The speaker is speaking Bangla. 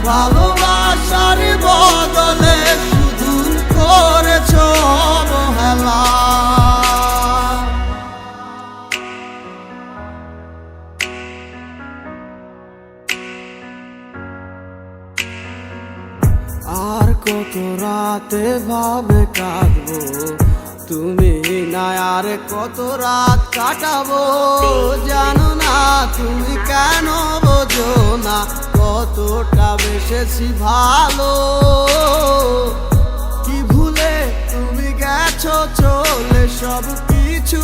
ভালোবাসার বদলে শুধু করেছ অবহেলা। আর কত রাতে ভাবে কাঁদবো তুমি না, আর কত রাত কাটাবো জানো না তুমি কেন বোঝো না কতটা বেসেছি ভালো। কি ভুলে তুমি গেছো চলে সব কিছু